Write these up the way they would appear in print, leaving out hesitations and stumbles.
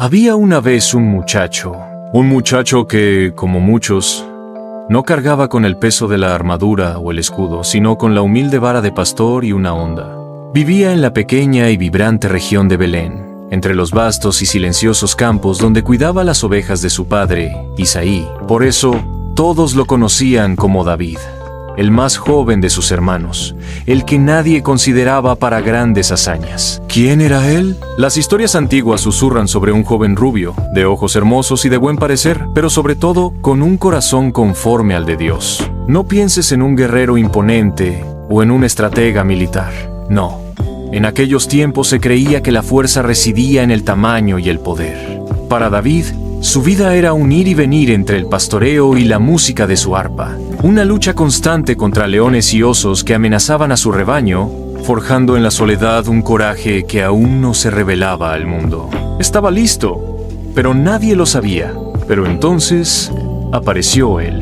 Había una vez un muchacho que, como muchos, no cargaba con el peso de la armadura o el escudo, sino con la humilde vara de pastor y una honda. Vivía en la pequeña y vibrante región de Belén, entre los vastos y silenciosos campos donde cuidaba las ovejas de su padre, Isaí. Por eso, todos lo conocían como David, el más joven de sus hermanos, el que nadie consideraba para grandes hazañas. ¿Quién era él? Las historias antiguas susurran sobre un joven rubio, de ojos hermosos y de buen parecer, pero sobre todo con un corazón conforme al de Dios. No pienses en un guerrero imponente o en un estratega militar. No. En aquellos tiempos se creía que la fuerza residía en el tamaño y el poder. Para David, su vida era un ir y venir entre el pastoreo y la música de su arpa, una lucha constante contra leones y osos que amenazaban a su rebaño, forjando en la soledad un coraje que aún no se revelaba al mundo. Estaba listo, pero nadie lo sabía. Pero entonces apareció él.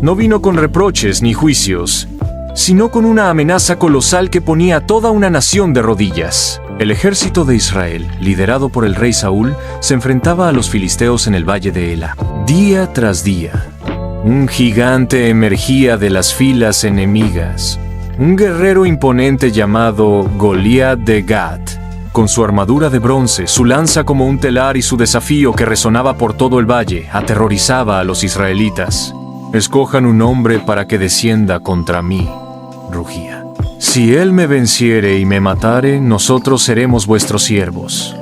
No vino con reproches ni juicios, sino con una amenaza colosal que ponía a toda una nación de rodillas. El ejército de Israel, liderado por el rey Saúl, se enfrentaba a los filisteos en el valle de Ela. Día tras día, un gigante emergía de las filas enemigas, un guerrero imponente llamado Goliat de Gat, con su armadura de bronce, su lanza como un telar y su desafío que resonaba por todo el valle, aterrorizaba a los israelitas. «Escojan un hombre para que descienda contra mí», rugía. «Si él me venciere y me matare, nosotros seremos vuestros siervos.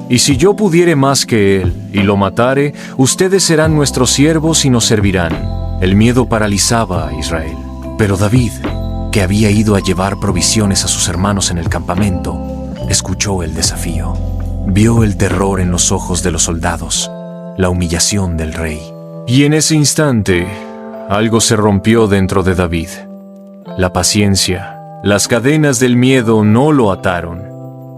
Y si yo pudiere más que él y lo matare, ustedes serán nuestros siervos y nos servirán». El miedo paralizaba a Israel. Pero David, que había ido a llevar provisiones a sus hermanos en el campamento, escuchó el desafío. Vio el terror en los ojos de los soldados, la humillación del rey. Y en ese instante, algo se rompió dentro de David. La paciencia, las cadenas del miedo no lo ataron,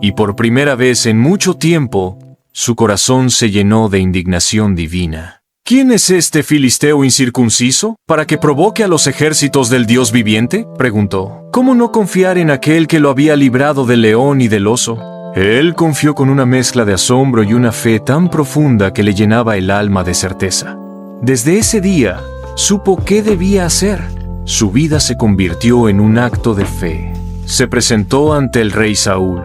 y por primera vez en mucho tiempo, su corazón se llenó de indignación divina. «¿Quién es este filisteo incircunciso, para que provoque a los ejércitos del Dios viviente?», preguntó. «¿Cómo no confiar en aquel que lo había librado del león y del oso?». Él confió con una mezcla de asombro y una fe tan profunda que le llenaba el alma de certeza. Desde ese día, supo qué debía hacer. Su vida se convirtió en un acto de fe. Se presentó ante el rey Saúl,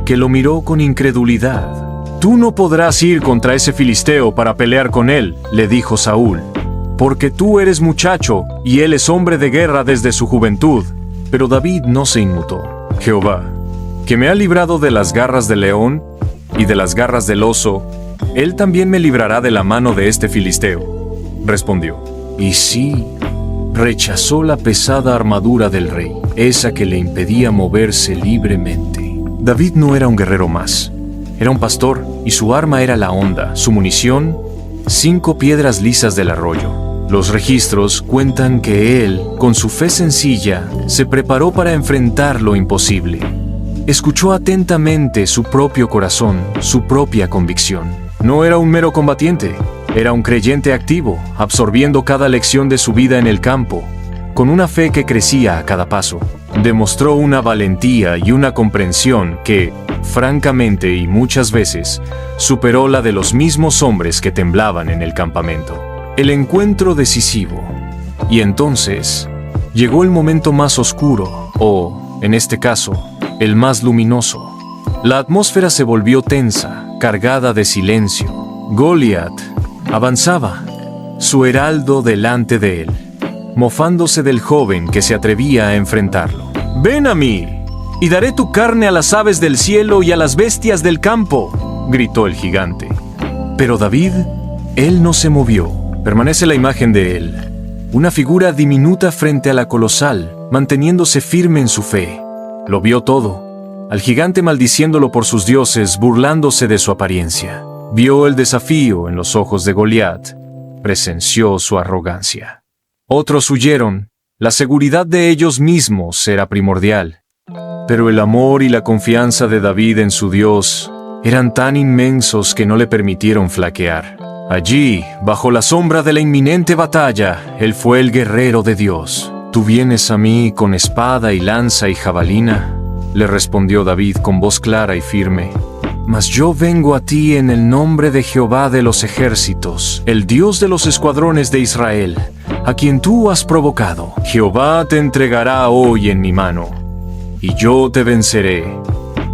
que lo miró con incredulidad. «Tú no podrás ir contra ese filisteo para pelear con él», le dijo Saúl, «porque tú eres muchacho y él es hombre de guerra desde su juventud». Pero David no se inmutó. «Jehová, que me ha librado de las garras del león y de las garras del oso, él también me librará de la mano de este filisteo», respondió. Y sí, rechazó la pesada armadura del rey, esa que le impedía moverse libremente. David no era un guerrero más. Era un pastor y su arma era la honda, su munición, 5 piedras lisas del arroyo. Los registros cuentan que él, con su fe sencilla, se preparó para enfrentar lo imposible. Escuchó atentamente su propio corazón, su propia convicción. No era un mero combatiente, era un creyente activo, absorbiendo cada lección de su vida en el campo, con una fe que crecía a cada paso. Demostró una valentía y una comprensión que, francamente y muchas veces, superó la de los mismos hombres que temblaban en el campamento. El encuentro decisivo. Y entonces, llegó el momento más oscuro, o, en este caso, el más luminoso. La atmósfera se volvió tensa, cargada de silencio. Goliat avanzaba, su heraldo delante de él, mofándose del joven que se atrevía a enfrentarlo. «Ven a mí, y daré tu carne a las aves del cielo y a las bestias del campo», gritó el gigante. Pero David, él no se movió. Permanece la imagen de él, una figura diminuta frente a la colosal, manteniéndose firme en su fe. Lo vio todo, al gigante maldiciéndolo por sus dioses, burlándose de su apariencia. Vio el desafío en los ojos de Goliat, presenció su arrogancia. Otros huyeron, la seguridad de ellos mismos era primordial. Pero el amor y la confianza de David en su Dios eran tan inmensos que no le permitieron flaquear. Allí, bajo la sombra de la inminente batalla, él fue el guerrero de Dios. «¿Tú vienes a mí con espada y lanza y jabalina?», le respondió David con voz clara y firme. Mas yo vengo a ti en el nombre de Jehová de los ejércitos, el Dios de los escuadrones de Israel, a quien tú has provocado. Jehová te entregará hoy en mi mano, y yo te venceré,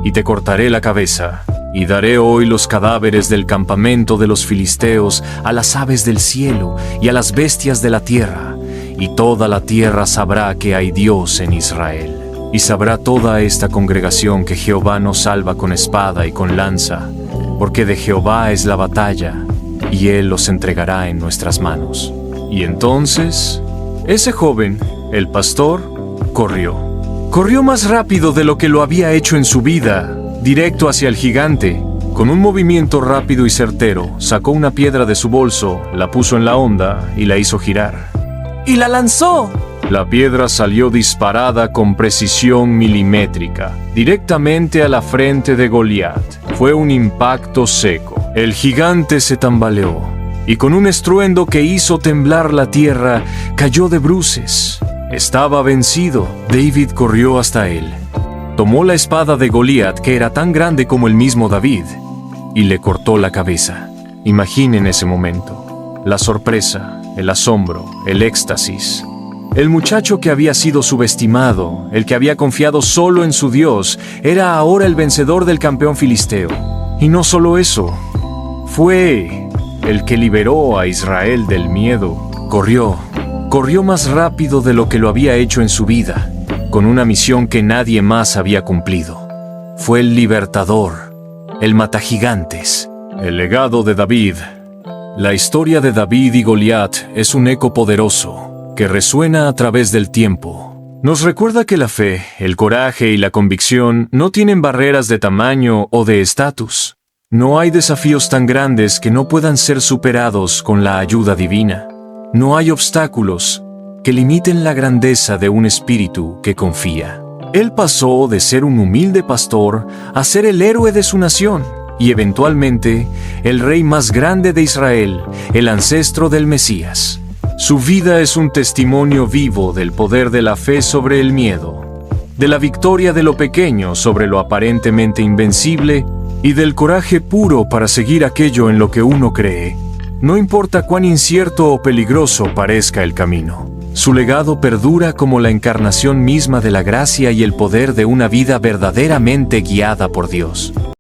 y te cortaré la cabeza, y daré hoy los cadáveres del campamento de los filisteos a las aves del cielo y a las bestias de la tierra, y toda la tierra sabrá que hay Dios en Israel. Y sabrá toda esta congregación que Jehová nos salva con espada y con lanza, porque de Jehová es la batalla, y Él los entregará en nuestras manos. Y entonces, ese joven, el pastor, corrió. Corrió más rápido de lo que lo había hecho en su vida, directo hacia el gigante. Con un movimiento rápido y certero, sacó una piedra de su bolso, la puso en la honda y la hizo girar. ¡Y la lanzó! La piedra salió disparada con precisión milimétrica, directamente a la frente de Goliat. Fue un impacto seco. El gigante se tambaleó, y con un estruendo que hizo temblar la tierra, cayó de bruces. Estaba vencido. David corrió hasta él. Tomó la espada de Goliat, que era tan grande como el mismo David, y le cortó la cabeza. Imaginen ese momento. La sorpresa, el asombro, el éxtasis. El muchacho que había sido subestimado, el que había confiado solo en su Dios, era ahora el vencedor del campeón filisteo. Y no solo eso, fue el que liberó a Israel del miedo. Corrió más rápido de lo que lo había hecho en su vida, con una misión que nadie más había cumplido. Fue el libertador, el matagigantes, el legado de David. La historia de David y Goliat es un eco poderoso que resuena a través del tiempo. Nos recuerda que la fe, el coraje y la convicción no tienen barreras de tamaño o de estatus. No hay desafíos tan grandes que no puedan ser superados con la ayuda divina. No hay obstáculos que limiten la grandeza de un espíritu que confía. Él pasó de ser un humilde pastor a ser el héroe de su nación y eventualmente el rey más grande de Israel, el ancestro del Mesías. Su vida es un testimonio vivo del poder de la fe sobre el miedo, de la victoria de lo pequeño sobre lo aparentemente invencible y del coraje puro para seguir aquello en lo que uno cree, no importa cuán incierto o peligroso parezca el camino. Su legado perdura como la encarnación misma de la gracia y el poder de una vida verdaderamente guiada por Dios.